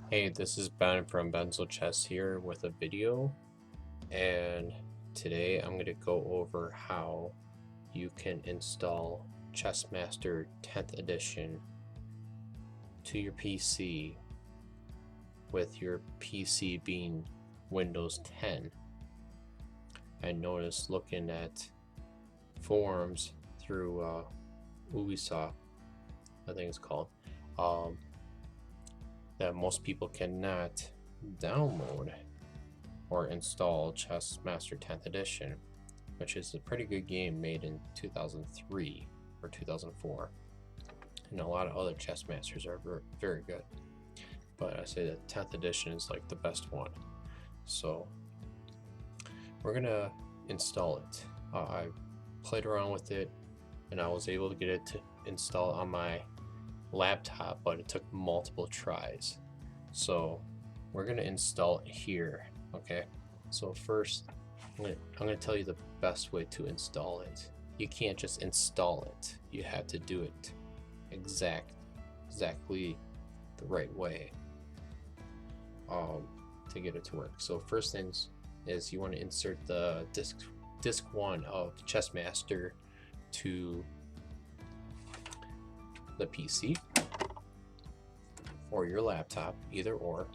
Hey, this is Ben from Benzo Chess here with a video, and today I'm going to go over how you can install ChessMaster 10th edition to your PC with your PC being Windows 10. I noticed looking at forums through Ubisoft, I think it's called, that most people cannot download or install ChessMaster 10th edition, which is a pretty good game made in 2003 or 2004, and a lot of other chess masters are very good, but I say that 10th edition is like the best one. So we're gonna install it. I played around with it and I was able to get it to install on my laptop, but it took multiple tries. So we're gonna install it here. Okay, so first I'm gonna tell you the best way to install it. You can't just install it, you have to do it exactly the right way to get it to work. So first things is you want to insert the disc 1 of ChessMaster to the PC or your laptop, either or.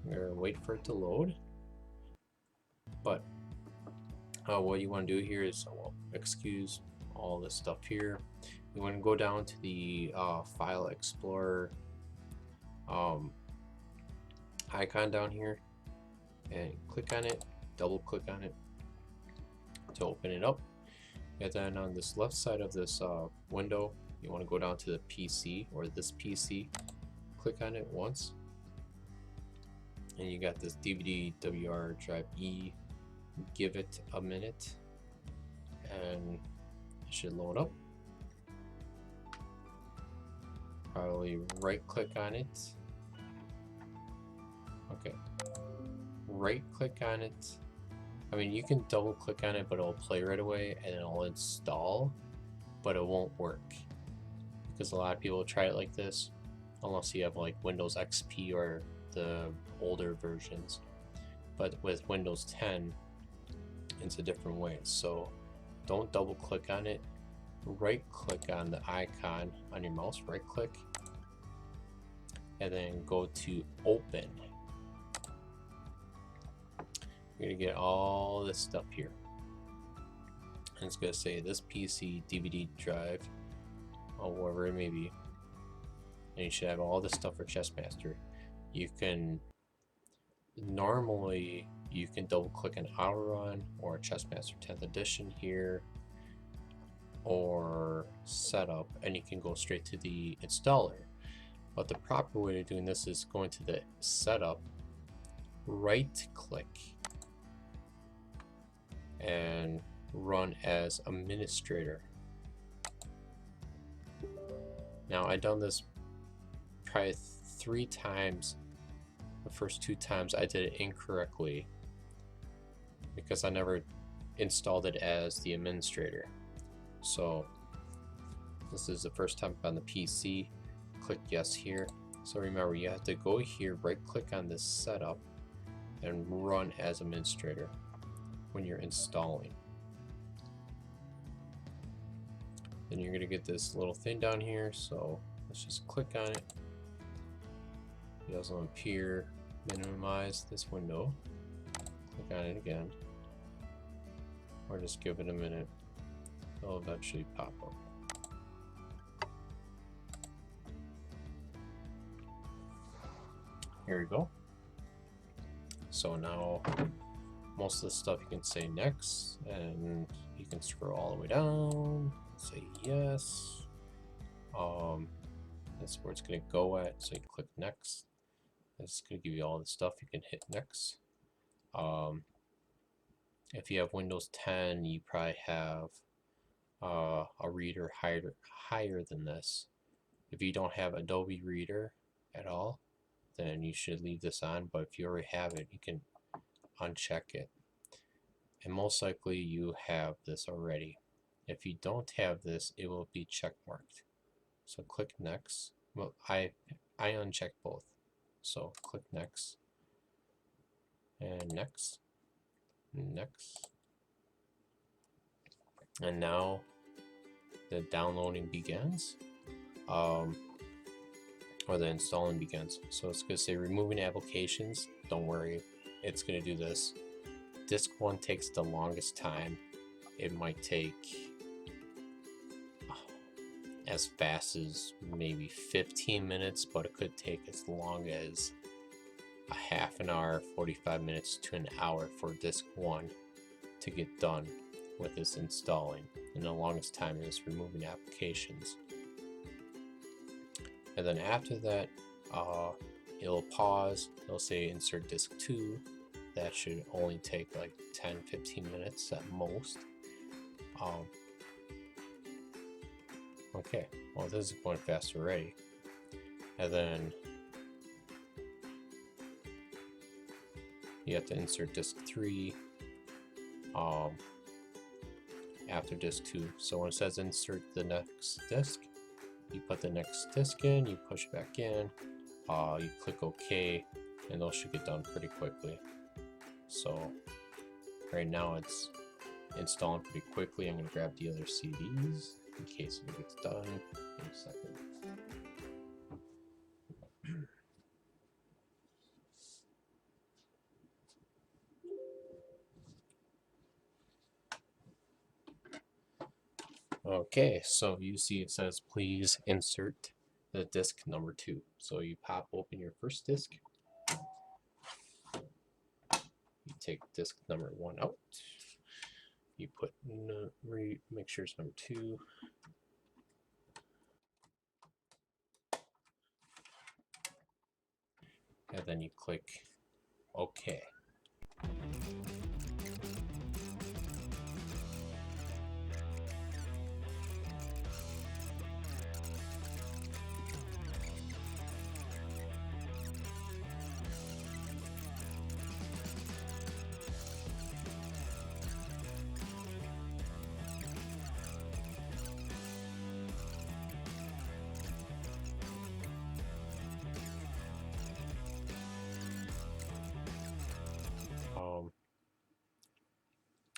I'm gonna wait for it to load, but what you want to do here is, well, excuse all this stuff here. You want to go down to the File Explorer icon down here and click on it, double click on it to open it up. And then on this left side of this window, you want to go down to the PC or this PC, click on it once, and you got this DVD WR drive E. Give it a minute and it should load up. Probably right click on it. Okay, right click on it. I mean, you can double click on it, but it'll play right away and it'll install, but it won't work because a lot of people try it like this, unless you have like Windows XP or the older versions. But with Windows 10, it's a different way. So don't double click on it. Right click on the icon on your mouse, right click, and then go to open. You're gonna get all this stuff here, and it's gonna say this PC DVD drive or whatever it may be, and you should have all this stuff for ChessMaster. You can normally double click an OutRun or ChessMaster 10th edition here or setup, and you can go straight to the installer. But the proper way of doing this is going to the setup, right click, and run as administrator. Now I've done this probably 3 times. The first 2 times I did it incorrectly because I never installed it as the administrator. So this is the first time on the PC. Click yes here. So remember, you have to go here, right click on this setup, and run as administrator when you're installing. Then you're going to get this little thing down here, so let's just click on it. It doesn't appear. Minimize this window, click on it again, or just give it a minute. It'll eventually pop up. Here we go. So now most of the stuff you can say next, and you can scroll all the way down, say yes. That's where it's going to go at, so you click next. It's going to give you all the stuff. You can hit next. If you have Windows 10, you probably have a reader higher than this. If you don't have Adobe Reader at all, then you should leave this on, but if you already have it, you can uncheck it. And most likely you have this already. If you don't have this, it will be check marked. So click next, Well, I unchecked both. So click next, and next, next. And now the downloading begins, or the installing begins. So it's going to say removing applications. Don't worry, it's going to do this. Disk 1 takes the longest time. It might take as fast as maybe 15 minutes, but it could take as long as a half an hour, 45 minutes to an hour for disk 1 to get done with this installing. And the longest time is removing applications. And then after that, it'll pause. It'll say insert disk 2. That should only take like 10-15 minutes at most. Okay, well, this is going fast already. And then you have to insert disk 3 after disk 2. So when it says insert the next disk, you put the next disk in, you push it back in, you click OK, and those should get done pretty quickly. So right now it's installing pretty quickly. I'm going to grab the other CDs in case it gets done in a second. Okay, so you see it says please insert the disk number 2. So you pop open your first disk. You take disk number 1 out. You put make sure it's number 2. And then you click OK.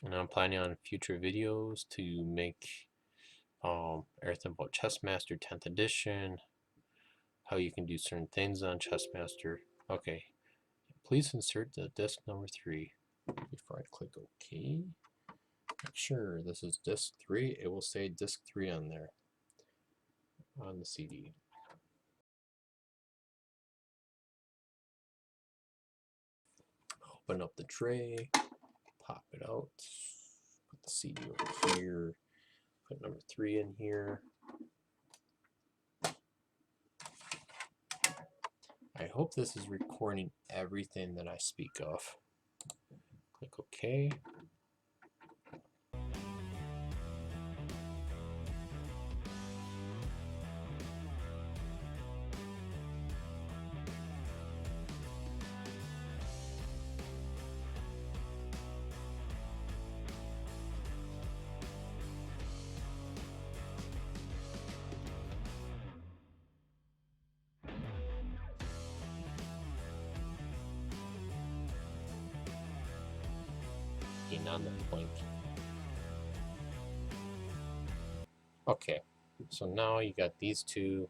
And I'm planning on future videos to make everything about ChessMaster 10th edition, how you can do certain things on ChessMaster. Okay, please insert the disk number 3 before I click OK. Make sure this is disk 3. It will say disk 3 on there, on the CD. Open up the tray, pop it out, put the CD over here, put number 3 in here. I hope this is recording everything that I speak of. Click OK. On the blink. Okay, so now you got these two.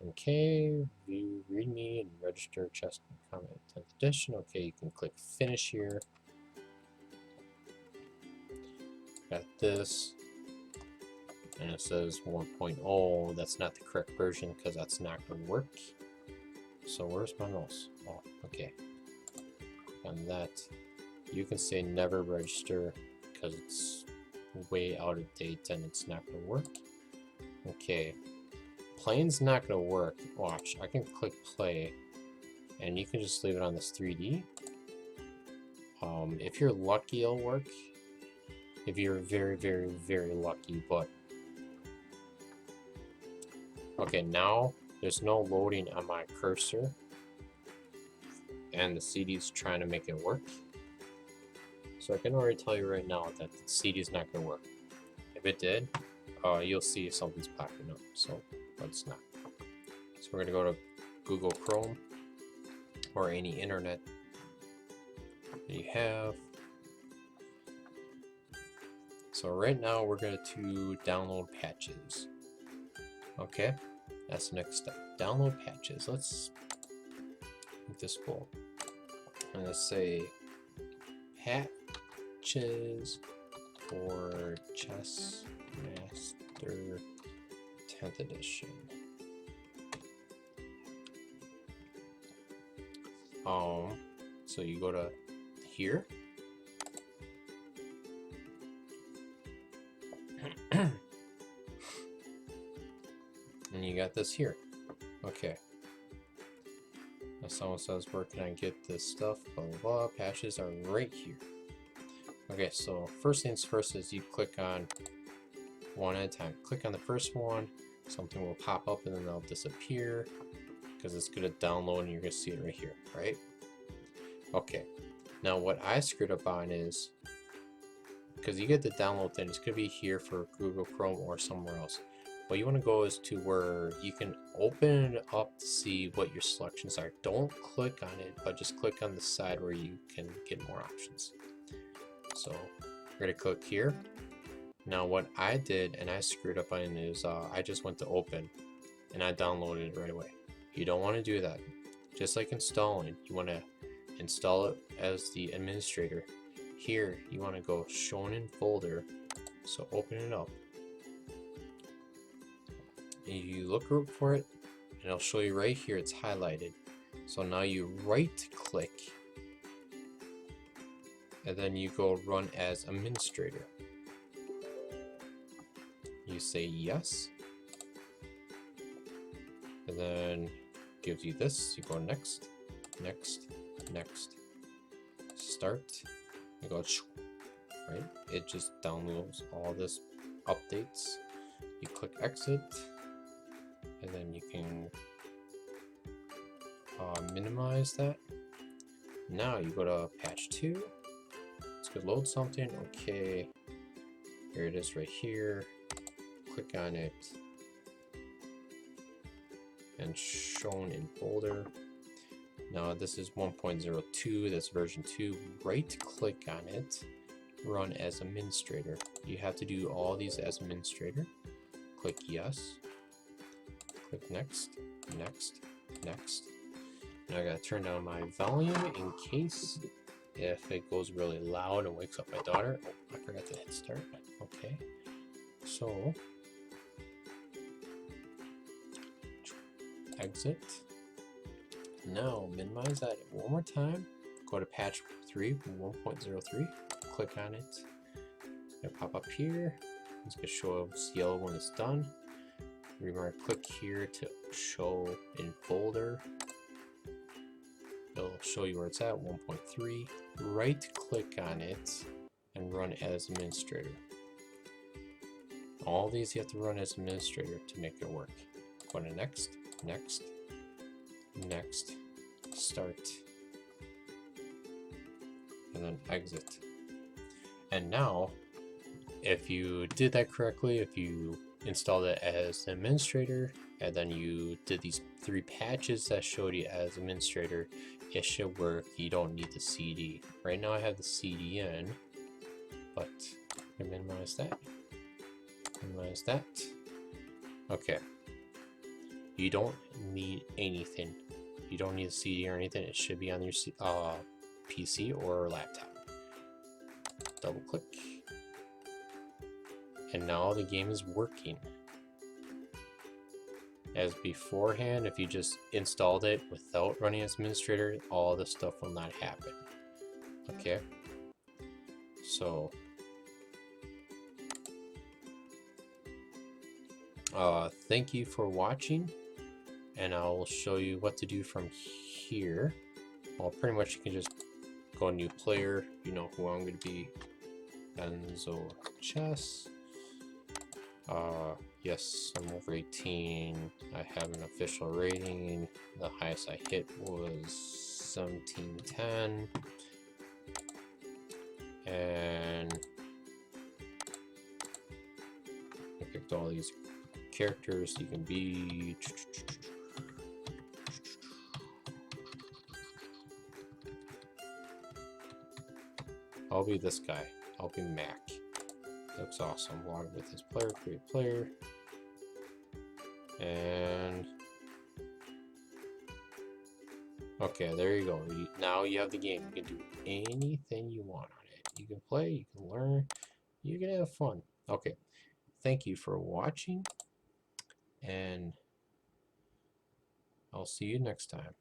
Okay, view readme and register chess comment 10th edition. Okay, you can click finish here. Got this, and it says 1.0. That's not the correct version because that's not going to work. So where's my mouse? Oh, okay. On that, you can say never register because it's way out of date and it's not going to work. Okay, playing's not going to work. Watch, I can click play and you can just leave it on this 3D. If you're lucky, it'll work. If you're very, very, very lucky, but okay, now there's no loading on my cursor and the CD's trying to make it work. So I can already tell you right now that the CD is not going to work. If it did, you'll see something's popping up, so but it's not. So we're gonna go to Google Chrome or any internet that you have. So right now we're going to download patches. Okay, that's the next step. Download patches. Let's make this cool. I'm going to say patches for ChessMaster 10th edition. So you go to here. And you got this here. Okay. Now someone says, where can I get this stuff? Blah, blah, blah. Patches are right here. Okay, so first things first is you click on one at a time. Click on the first one, something will pop up and then they'll disappear because it's going to download and you're going to see it right here, right? Okay. Now what I screwed up on is, because you get the download thing, it's going to be here for Google Chrome or somewhere else. What you want to go is to where you can open it up to see what your selections are. Don't click on it, but just click on the side where you can get more options. So we're going to click here. Now what I did, and I screwed up on, is I just went to open and I downloaded it right away. You don't want to do that. Just like installing, you want to install it as the administrator. Here you want to go shown in folder, so open it up. And you look for it and it'll show you right here, it's highlighted. So now you right click and then you go run as administrator. You say yes, and then gives you this. You go next, next, next, start. You go right. It just downloads all this updates. You click exit, and then you can minimize that. Now you go to patch 2. It's gonna load something. Okay, here it is right here. Click on it and shown in folder. Now this is 1.02, that's version 2. Right click on it, run as administrator. You have to do all these as administrator. Click yes, click next, next, next. Now I gotta turn down my volume in case if it goes really loud and wakes up my daughter. Oh, I forgot to hit start. Okay, so exit. Now minimize that one more time. Go to patch 3, 1.03. Click on it. It's gonna pop up here. It's gonna show us yellow when it's done. Remember, click here to show in folder. It'll show you where it's at, 1.3. Right click on it and run as administrator. All these you have to run as administrator to make it work. Go to next, next, next, start, and then exit. And now, if you did that correctly, if you installed it as an administrator, and then you did these 3 patches that showed you as administrator, it should work. You don't need the CD. Right now I have the CD in, but I minimize that. Minimize that. Okay. You don't need anything. You don't need a CD or anything. It should be on your PC or laptop. Double click. And now the game is working. As beforehand, if you just installed it without running as administrator, all this stuff will not happen. Okay. So thank you for watching, and I'll show you what to do from here. Well, pretty much you can just go new player. You know who I'm going to be. Enzo Chess. Yes, I'm over 18. I have an official rating. The highest I hit was 1710. And I picked all these characters you can be. I'll be this guy. I'll be Mac. Looks awesome. Log with his player, create player. And okay, there you go. Now you have the game. You can do anything you want on it. You can play, you can learn, you can have fun. Okay, thank you for watching, and I'll see you next time.